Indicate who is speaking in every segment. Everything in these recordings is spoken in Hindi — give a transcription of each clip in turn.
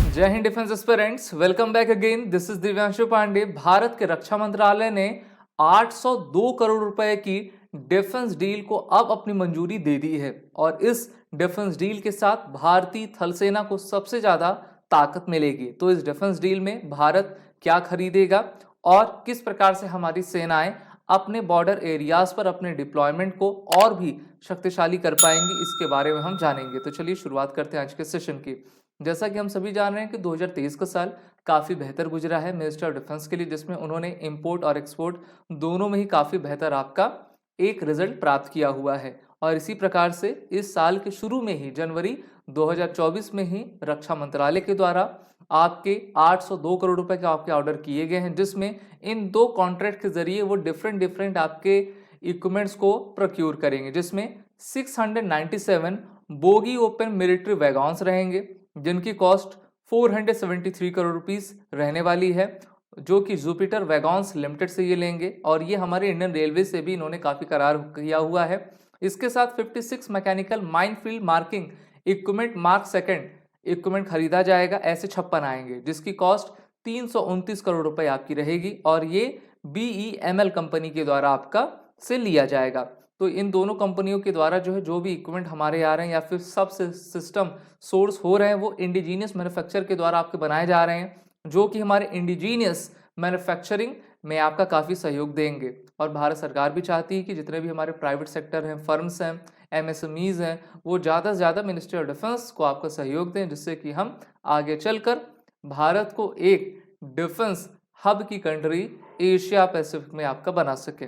Speaker 1: जय हिंद defence aspirants, welcome back again. This is Divyanshu Pandey. Bharat के रक्षा मंत्रालय ने 802 करोड़ रुपए की डिफेंस डील को अब अपनी मंजूरी दे दी है और इस डिफेंस डील के साथ भारतीय थल सेना को सबसे ज्यादा ताकत मिलेगी। तो इस डिफेंस डील में भारत क्या खरीदेगा और किस प्रकार से हमारी सेनाएं अपने बॉर्डर एरियाज पर अपने डिप्लॉयमेंट को और भी शक्तिशाली कर पाएंगी, इसके बारे में हम जानेंगे। तो चलिए शुरुआत करते हैं आज के सेशन की। जैसा कि हम सभी जान रहे हैं कि 2023 का साल काफ़ी बेहतर गुजरा है मिनिस्टर ऑफ डिफेंस के लिए, जिसमें उन्होंने इंपोर्ट और एक्सपोर्ट दोनों में ही काफ़ी बेहतर आपका एक रिजल्ट प्राप्त किया हुआ है। और इसी प्रकार से इस साल के शुरू में ही जनवरी 2024 में ही रक्षा मंत्रालय के द्वारा आपके 802 करोड़ रुपए के आपके ऑर्डर किए गए हैं, जिसमें इन दो कॉन्ट्रैक्ट के जरिए वो डिफरेंट डिफरेंट आपके इक्विपमेंट्स को प्रोक्योर करेंगे, जिसमें 697 बोगी ओपन मिलिट्री वैगॉन्स रहेंगे जिनकी कॉस्ट 473 करोड़ रुपीस रहने वाली है, जो कि जुपिटर वैगॉन्स लिमिटेड से ये लेंगे और ये हमारे इंडियन रेलवे से भी इन्होंने काफ़ी करार किया हुआ है। इसके साथ 56 mechanical minefield marking equipment mark second equipment खरीदा जाएगा। ऐसे 56 आएंगे जिसकी कॉस्ट 329 करोड़ रुपए आपकी रहेगी और ये BEML कंपनी के द्वारा आपका से लिया जाएगा। तो इन दोनों कंपनियों के द्वारा जो भी इक्विपमेंट हमारे आ रहे हैं या फिर सब सिस्टम सोर्स हो रहे हैं वो इंडिजीनियस मैन्युफैक्चर के द्वारा आपके बनाए जा रहे हैं, जो कि हमारे इंडिजीनियस मैन्युफैक्चरिंग में आपका काफ़ी सहयोग देंगे। और भारत सरकार भी चाहती है कि जितने भी हमारे प्राइवेट सेक्टर हैं, फर्म्स हैं, MSMEs हैं, वो ज़्यादा से ज़्यादा मिनिस्ट्री ऑफ डिफेंस को आपका सहयोग दें, जिससे कि हम आगे चलकर भारत को एक डिफेंस हब की कंट्री एशिया पैसिफिक में आपका बना सके।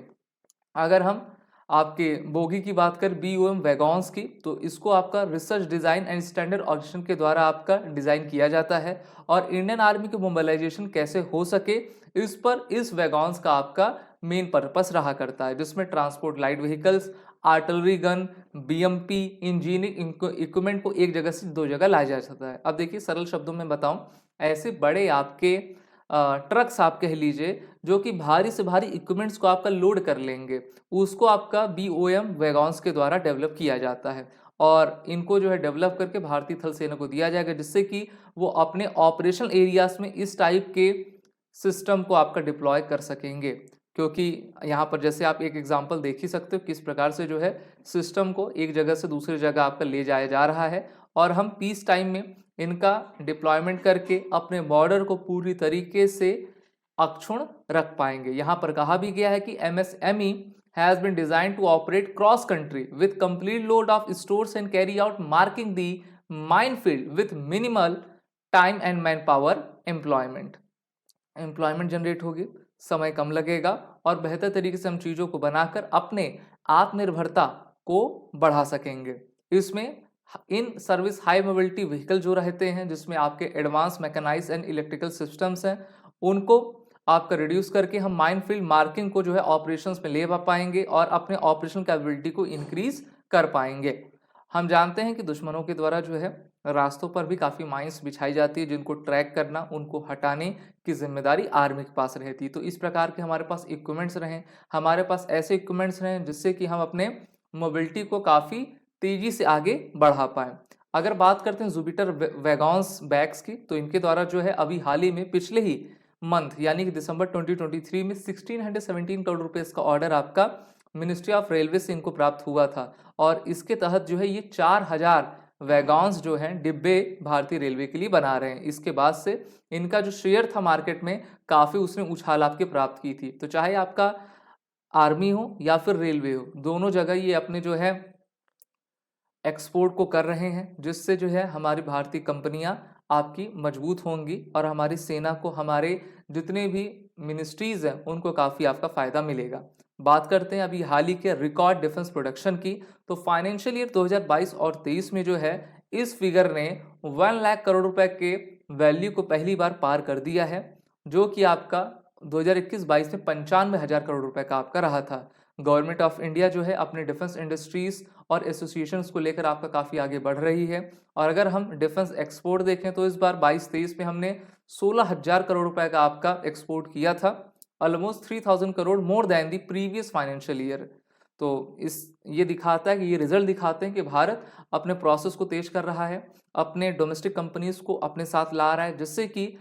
Speaker 1: अगर हम आपके बोगी की बात करें BOM वैगॉन्स की, तो इसको आपका research design and standard organisation के द्वारा आपका डिज़ाइन किया जाता है और इंडियन आर्मी की मोबिलाइजेशन कैसे हो सके इस पर इस वैगॉन्स का आपका मेन पर्पस रहा करता है, जिसमें transport light vehicles, artillery gun, BMP engineering equipment को एक जगह से दो जगह लाया जा सकता है। अब देखिए सरल शब्दों में बताऊं, ऐसे बड़े आपके ट्रक्स आप कह लीजिए जो कि भारी से भारी इक्विपमेंट्स को आपका लोड कर लेंगे, उसको आपका BOM वैगॉन्स के द्वारा डेवलप किया जाता है और इनको जो है डेवलप करके भारतीय थल सेना को दिया जाएगा, जिससे कि वो अपने ऑपरेशनल एरियाज में इस टाइप के सिस्टम को आपका डिप्लॉय कर सकेंगे। क्योंकि यहाँ पर जैसे आप एक एग्जांपल देख ही सकते हो किस प्रकार से जो है सिस्टम को एक जगह से दूसरी जगह आपका ले जाया जा रहा है और हम पीस टाइम में इनका डिप्लॉयमेंट करके अपने बॉर्डर को पूरी तरीके से अक्षुण्ण रख पाएंगे। यहाँ पर कहा भी गया है कि MSME has been designed to operate cross country with complete load of stores and carry out marking the minefield with minimal time and manpower employment generate होगी, समय कम लगेगा और बेहतर तरीके से हम चीज़ों को बनाकर अपने आत्मनिर्भरता को बढ़ा सकेंगे। इसमें in service high mobility vehicle जो रहते हैं, जिसमें आपके advance mechanise and electrical systems हैं, उनको आपका रिड्यूस करके हम माइनफील्ड मार्किंग को जो है ऑपरेशंस में ले पाएंगे और अपने ऑपरेशन कैपेबिलिटी को इंक्रीज कर पाएंगे। हम जानते हैं कि दुश्मनों के द्वारा जो है रास्तों पर भी काफ़ी माइंस बिछाई जाती है, जिनको ट्रैक करना, उनको हटाने की जिम्मेदारी आर्मी के पास रहती है। तो इस प्रकार के हमारे पास इक्विपमेंट्स रहें, हमारे पास ऐसे इक्विपमेंट्स रहें जिससे कि हम अपने मोबिलिटी को काफ़ी तेज़ी से आगे बढ़ा पाएँ। अगर बात करते हैं जुपिटर वैगॉन्स बैग्स की, तो इनके द्वारा जो है अभी हाल ही में पिछले ही मंथ यानी कि दिसंबर 2023 में 1617 करोड़ रुपए का ऑर्डर आपका मिनिस्ट्री ऑफ रेलवे से इनको प्राप्त हुआ था और इसके तहत जो है ये 4000 वैगॉन्स जो हैं डिब्बे भारतीय रेलवे के लिए बना रहे हैं। इसके बाद से इनका जो शेयर था मार्केट में काफ़ी उसने उछाल आपके प्राप्त की थी। तो चाहे आपका आर्मी हो या फिर रेलवे हो, दोनों जगह ये अपने जो है एक्सपोर्ट को कर रहे हैं, जिससे जो है हमारी भारतीय कंपनियां आपकी मजबूत होंगी और हमारी सेना को, हमारे जितने भी मिनिस्ट्रीज हैं उनको काफ़ी आपका फ़ायदा मिलेगा। बात करते हैं अभी हाल ही के रिकॉर्ड डिफेंस प्रोडक्शन की, तो फाइनेंशियल ईयर 2022 और 23 में जो है इस फिगर ने 1 लाख करोड़ रुपए के वैल्यू को पहली बार पार कर दिया है, जो कि आपका 2021-22 में 95,000 करोड़ रुपए का आपका रहा था। गवर्नमेंट ऑफ इंडिया जो है अपने डिफेंस इंडस्ट्रीज और एसोसिएशंस को लेकर आपका काफ़ी आगे बढ़ रही है और अगर हम डिफेंस एक्सपोर्ट देखें तो इस बार 22-23 में हमने 16,000 करोड़ रुपए का आपका एक्सपोर्ट किया था, almost 3,000 crore more than the previous financial year. तो ये दिखाता है कि ये रिजल्ट दिखाते हैं कि भारत अपने प्रोसेस को तेज कर रहा है, अपने डोमेस्टिक कंपनीज को अपने साथ ला रहा है, जिससे कि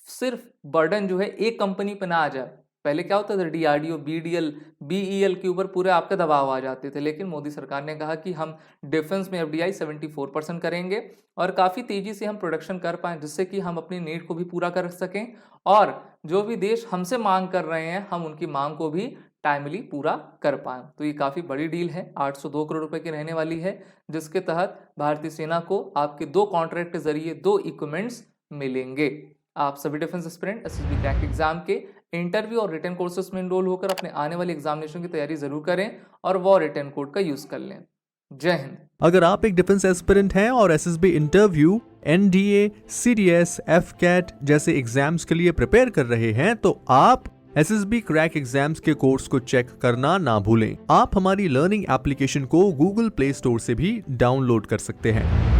Speaker 1: सिर्फ बर्डन जो है एक कंपनी पे ना आ जाए। पहले क्या होता था, डीआरडीओ, बीडीएल, बीईएल के ऊपर पूरे आपके दबाव आ जाते थे, लेकिन मोदी सरकार ने कहा कि हम डिफेंस में एफडीआई 74% करेंगे और काफ़ी तेजी से हम प्रोडक्शन कर पाएँ, जिससे कि हम अपनी नीड को भी पूरा कर सकें और जो भी देश हमसे मांग कर रहे हैं हम उनकी मांग को भी टाइमली पूरा कर पाएँ। तो ये काफ़ी बड़ी डील है, 802 करोड़ रुपए की रहने वाली है, जिसके तहत भारतीय सेना को आपके 2 कॉन्ट्रैक्ट के जरिए 2 इक्विपमेंट्स मिलेंगे। आप सभी defence aspirant SSB crack exam के इंटरव्यू और रिटन कोर्सेज में इनरोल होकर अपने आने वाले एग्जामिनेशन की तैयारी जरूर करें और वो रिटन कोड का यूज कर लें। जय हिंद।
Speaker 2: अगर आप एक डिफेंस एस्पिरेंट हैं और SSB interview, NDA, CDS, AFCAT जैसे एग्जाम्स के लिए प्रिपेयर कर रहे हैं तो आप एसएसबी क्रैक एग्जाम्स के कोर्स को चेक करना ना भूलें। आप हमारी लर्निंग एप्लीकेशन को गूगल प्ले स्टोर से भी डाउनलोड कर सकते हैं।